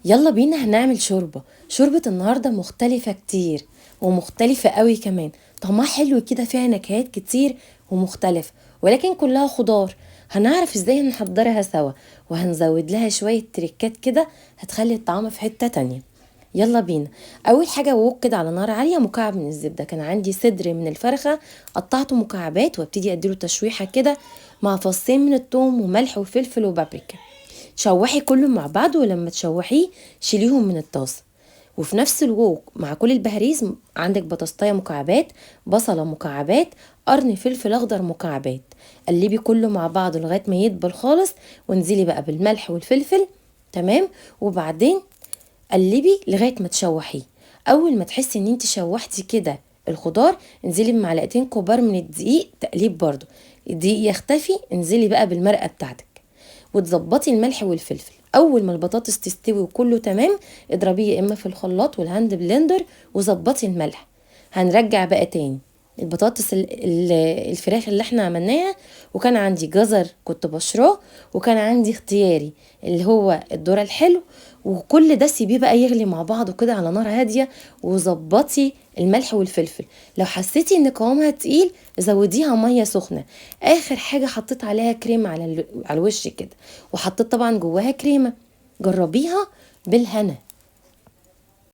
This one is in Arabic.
يلا بينا هنعمل شوربة النهاردة مختلفة كتير ومختلفة قوي كمان. طعمها حلو كده، فيها نكهات كتير ومختلفة، ولكن كلها خضار. هنعرف ازاي نحضرها سوا، وهنزود لها شوية تريكات كده هتخلي الطعم في حتة تانية. يلا بينا. اول حاجة ووك كده على نار عالية مكعب من الزبدة. كان عندي صدر من الفرخة قطعته مكعبات وابتدي اديله تشويحة كده مع فصين من الثوم وملح وفلفل وبابريكا. شوحي كله مع بعض، ولما تشوحيه شيليهم من الطاسه. وفي نفس الوقت مع كل البهاريز عندك بطاطايه مكعبات، بصله مكعبات، قرن فلفل اخضر مكعبات. قلبي كله مع بعض لغايه ما يدبل خالص، وانزلي بقى بالملح والفلفل. تمام. وبعدين قلبي لغايه ما تشوحيه. اول ما تحسي ان انت شوحتي كده الخضار، انزلي بمعلقتين كبار من الدقيق تقليب برضو. الدقيق يختفي، انزلي بقى بالمرقه بتاعتك وتظبطي الملح والفلفل. اول ما البطاطس تستوي وكله تمام، اضربيه يا اما في الخلاط والهاند بلندر وظبطي الملح. هنرجع بقى تاني البطاطس الفراخ اللي احنا عملناها، وكان عندي جزر كنت بشراه، وكان عندي اختياري اللي هو الذرة الحلو. وكل ده سيبيه بقى يغلي مع بعضه كده على نار هاديه، وظبطي الملح والفلفل. لو حسيتي ان قوامها تقيل زوديها ميه سخنه. اخر حاجه حطيت عليها كريمه على الوش كده، وحطيت طبعا جواها كريمه. جربيها بالهنا.